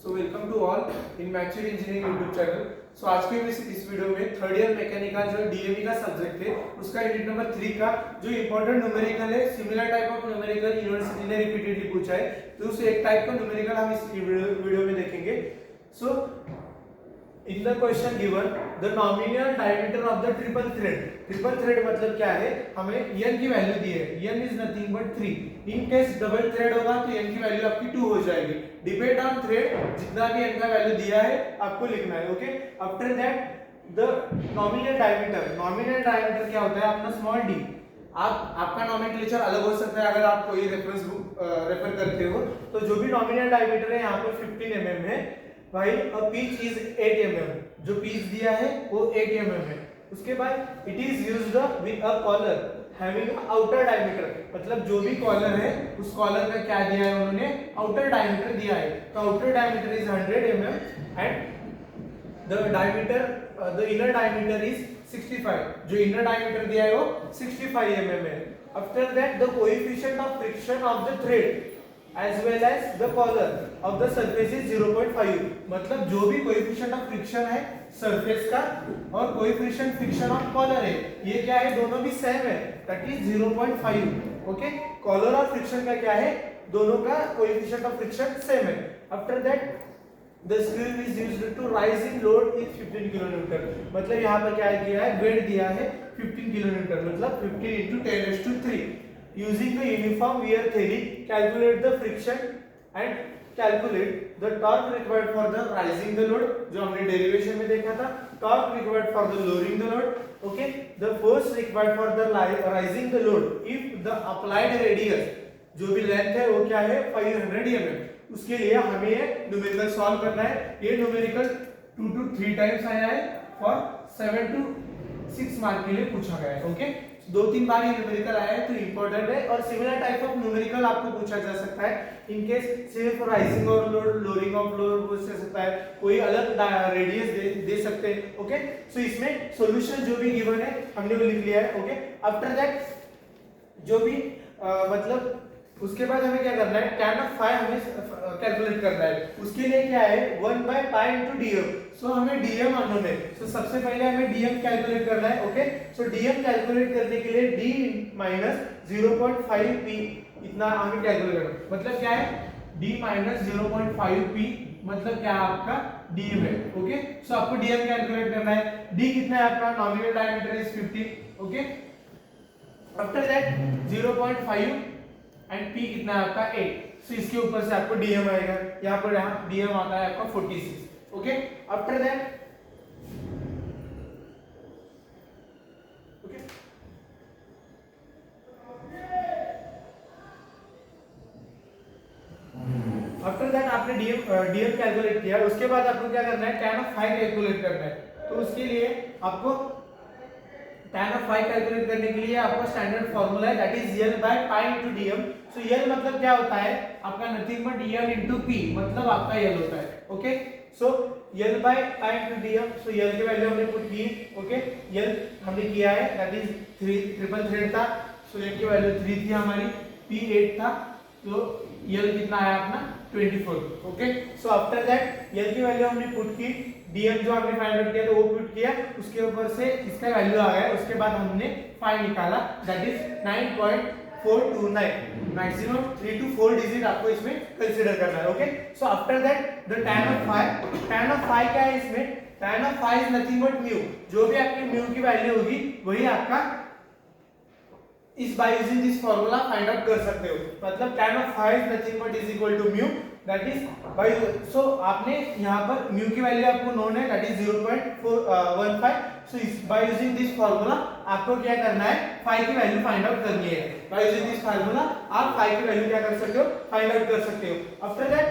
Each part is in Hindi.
So welcome to all in mature engineering YouTube channel. So आज के इस वीडियो में थर्ड ईयर मैकेनिकल जो डीएवी का सब्जेक्ट है उसका यूनिट नंबर 3 का जो इंपॉर्टेंट न्यूमेरिकल है, similar type of numerical university ने रिपीटेडली पूछा है, तो उस एक टाइप का न्यूमेरिकल हम इस वीडियो में देखेंगे। सो in the question given the nominal diameter of the triple thread मतलब क्या है, हमें n की वैल्यू दी है, n is nothing but 3। In case double thread होगा तो n की वैल्यू आपकी 2 हो जाएगी। डिपेंड ऑन थ्रेड, जितना भी n का वैल्यू दिया है आपको लिखना है। Okay, after that the nominal diameter क्या होता है अपना स्मॉल d। आपका नॉमेनक्लेचर अलग हो सकता है अगर आप कोई रेफरेंस बुक रेफर करते हो, तो जो भी नॉमिनल डायमीटर है यहाँ पर 15 mm है भाई, और पिच इज 8 mm, जो पिच दिया है वो 8 mm है। उसके बाद it is used with a collar having outer diameter, मतलब जो भी कॉलर है उस कॉलर का क्या दिया है उन्होंने, आउटर डायमीटर दिया है। तो outer diameter is 100 mm and the inner diameter is 65। जो इनर डायमीटर दिया है वो 65 mm है। After that the coefficient of friction of the thread as well as the collar of the surface is 0.5, मतलब जो भी कोएफिशिएंट ऑफ फ्रिक्शन है सरफेस का और कोएफिशिएंट फ्रिक्शन ऑफ कॉलर है, ये क्या है, दोनों भी सेम है, दैट इज 0.5। ओके, कॉलर और फ्रिक्शन का क्या है, दोनों का कोएफिशिएंट ऑफ फ्रिक्शन सेम है। After that the screw is used to raise in load is 15 kilonewton, मतलब यहाँ पर क्या किया है, वेट दिया है 15 किलोन्यूटन, मतलब 15 into 10⁻³ using the uniform wear theory calculate the friction and calculate the torque required for the rising the load, जो हमने डेरिवेशन में देखा था, torque required for the lowering the load, okay, the force required for the rising the load if the applied radius, जो भी लेंथ है वो क्या है 500 mm। उसके लिए हमें ये न्यूमेरिकल सॉल्व करना है। ये न्यूमेरिकल 2 to 3 टाइम्स आया है और 7 to 6 मार्क के लिए पूछा गया है। ओके, 2-3 बार ये न्यूमेरिकल आया है तो इंपॉर्टेंट है, और सिमिलर टाइप ऑफ न्यूमेरिकल आपको पूछा जा सकता है। इन केस सिर्फ राइजिंग और लोड, लोअरिंग ऑफ लोड पूछ सकता है, कोई अलग रेडियस दे सकते हैं। ओके, सो इसमें सॉल्यूशन जो भी गिवन है हमने वो लिख लिया है। ओके, आफ्टर दैट जो भी मतलब उसके बाद हमें क्या करना है, tan of phi हमें कैलकुलेट करना है। उसके लिए क्या है 1/π into dm। सो हमें dm अननोन है, सो सबसे पहले हमें dm कैलकुलेट करना है। ओके, सो dm कैलकुलेट करने के लिए d - 0.5p इतना हमें कैलकुलेट करना है। मतलब क्या है, d - 0.5p मतलब क्या है आपका dm है। ओके, सो आपको dm कैलकुलेट करना है। d कितना है आपका, nominal diameter is 15। Okay, after that 0.5 and p कितना है आपका 8, सो इसके ऊपर से आपको dm आएगा। यहाँ पर dm आता है आपका 46। Okay, after that okay after that आपने dm कैलकुलेट किया, उसके बाद आपको क्या करना है, tan of phi कैलकुलेट करना है। तो उसके लिए आपको tan of phi कैलकुलेट करने के लिए आपका स्टैंडर्ड फार्मूला है, that is L/π into dm। So L मतलब क्या होता है आपका, nothing but L into p, मतलब आपका L होता है। ओके, सो L/π into dm, सो L की वैल्यू हमने पुट की। ओके, L हमने किया है, दैट इज 3 ट्रिपल थ्रेड था, सो L की वैल्यू 3 थी हमारी, p 8 था, तो L कितना आया अपना 24। Okay, so after that L की वैल्यू हमने पुट की, dm जो हमने फाइंड आउट किया तो वो पुट किया, उसके ऊपर से इसका वैल्यू आ गया। उसके बाद हमने phi निकाला, that is 9.429। Maximum 3 to 4 digit आपको इसमें कंसीडर करना है। Okay, so after that the tan of phi क्या है इसमें, tan of phi is nothing but mu, जो भी आपकी म्यू की वैल्यू होगी वही आपका इस by using this formula find out कर सकते हो। मतलब tan of phi is nothing but is equal to mu, that is by, so आपने यहाँ पर म्यू की वैल्यू आपको नोन है, दैट इज 0.415। सो इस बाय यूजिंग दिस फार्मूला आपको क्या करना है, phi की वैल्यू फाइंड आउट करनी है। बाय यूजिंग दिस फार्मूला आप phi की वैल्यू क्या कर सकते हो, फाइंड आउट कर सकते हो। आफ्टर दैट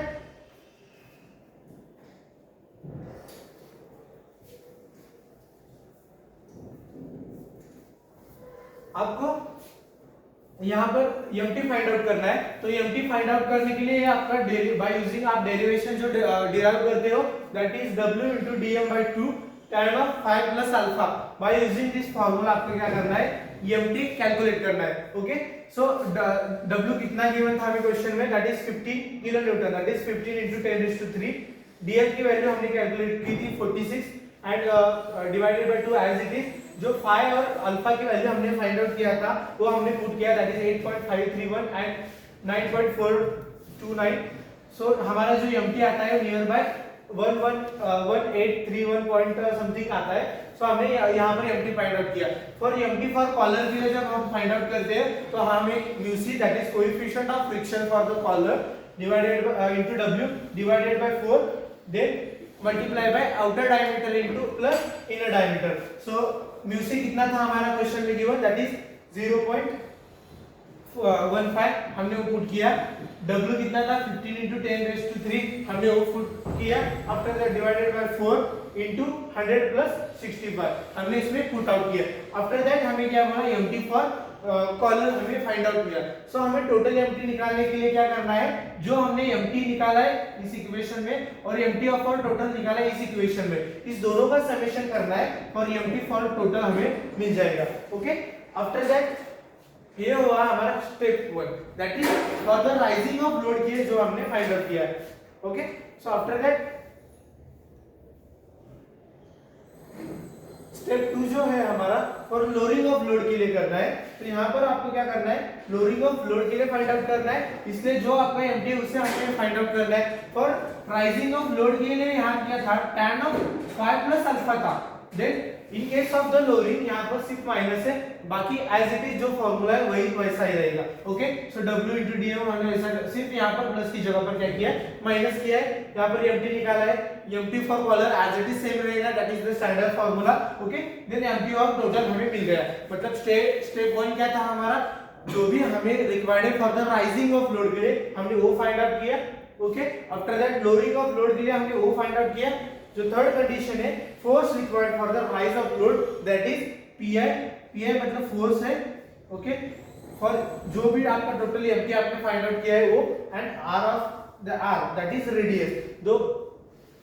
आपको यहाँ पर mt फाइंड आउट करना है। तो mt फाइंड आउट करने के लिए आपका बाय यूजिंग आप डेरिवेशन जो डिराइव करते हो, that is w into dm/2 tan of phi plus alpha। By using this formula आपको क्या करना है, mt कैलकुलेट करना है। ओके, सो w कितना गिवन था हमें क्वेश्चन में, that is 15 kilo newton, that is 15 into 10⁻³ df की वैल्यू हमने कैलकुलेट की थी 46 and divided by 2 as it is. जो phi और अल्फा की वैल्यू हमने फाइंड आउट किया था वो हमने पुट किया, दैट इज 8.531 एंड 9.429। सो हमारा जो mt आता है नियर बाय 1831 पॉइंट समथिंग आता है। सो हमने यहाँ पर mt फाइंड आउट किया। फॉर mt फॉर कॉलर के लिए जब हम फाइंड आउट करते हैं तो हमें mu c that is coefficient of friction for the collar divided into w divided by 4 then multiply by outer diameter into plus inner diameter. So mu c कितना था हमारा क्वेश्चन में गिवन, दैट इज 0.15 हमने वो पुट किया। W कितना था 15 into 10 raised to 3 हमने वो पुट किया। After that divided by 4 into 100 plus 65 हमने इसमें पुट आउट किया। आफ्टर दैट हमें क्या बोला mt फॉर कॉलर हमें फाइंड आउट किया। सो हमें टोटल mt निकालने के लिए क्या करना है, जो हमने mt निकाला है इस इक्वेशन में और mt ऑफ और टोटल निकाला है इस इक्वेशन में, इस दोनों का समेशन करना है और mt फॉर टोटल हमें मिल जाएगा। ओके, आफ्टर दैट ये हुआ हमारा step 1, that is for the rising of load case जो हमने फाइंड आउट किया है। Okay, so after that step 2 जो है हमारा फॉर लोअरिंग ऑफ लोड के लिए करना है। तो यहाँ पर आपको क्या करना है, लोअरिंग ऑफ लोड के लिए फाइंड आउट करना है, इसलिए जो आपका mt है उससे हमें फाइंड आउट करना है। फॉर राइजिंग ऑफ लोड के लिए यहाँ क्या था, tan of phi plus alpha था। Then in case of the lowering यहाँ पर सिर्फ माइनस है, बाकी एज इट इज जो फॉर्मूला है वही वैसा ही रहेगा। Okay, so w into dm हमने ऐसा सिर्फ यहाँ पर प्लस की जगह पर क्या किया है, माइनस किया है। यहाँ पर mt निकाला है, mt for collar as it is same रहेगा, that is the standard formula. Okay, then mt of total हमें मिल गया। मतलब स्टेप 1 क्या था हमारा, जो भी हमें रिक्वायर्ड है for the rising of load के लिए हमने वो फाइंड आउट किया। Okay, after that lowering of load के लिए हमने वो फाइंड आउट किया। जो थर्ड कंडीशन है, force required for the rise of load, that is P मतलब फोर्स है। ओके, फॉर जो भी आपका टोटल mt आपने फाइंड आउट किया है वो, and r of the r that is radius. दो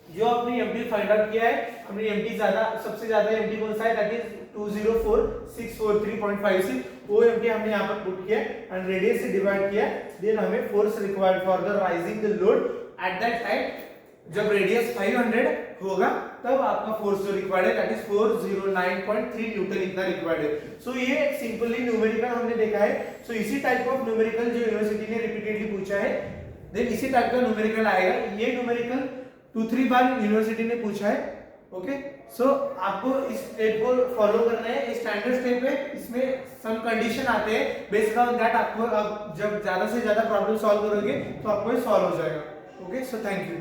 जो आपने mt फाइंड आउट किया है, हमने mt सबसे ज्यादा mt कौन सा है, दैट इज 204643.56, वो mt हमने यहाँ पर पुट किया एंड रेडियस से डिवाइड किया। देन हमें force required for the rising the load at that time, जब रेडियस 500 होगा तब आपका फोर्स जो रिक्वायर्ड है दैट इज 409.3 न्यूटन इतना रिक्वायर्ड है। सो ये सिंपली न्यूमेरिकल हमने देखा है। सो इसी टाइप ऑफ न्यूमेरिकल जो यूनिवर्सिटी ने रिपीटेडली पूछा है, देन इसी टाइप का न्यूमेरिकल आएगा। ये न्यूमेरिकल 2-3 बार यूनिवर्सिटी ने पूछा है। ओके, सो आपको इस स्टेप को फॉलो करना है, स्टैंडर्ड स्टेप है, इसमें सम कंडीशन आते हैं, बेस्ड ऑन दैट आपको अब जब ज्यादा से ज्यादा प्रॉब्लम सॉल्व करोगे तो आपको ये सॉल्व हो जाएगा। Okay, so thank you.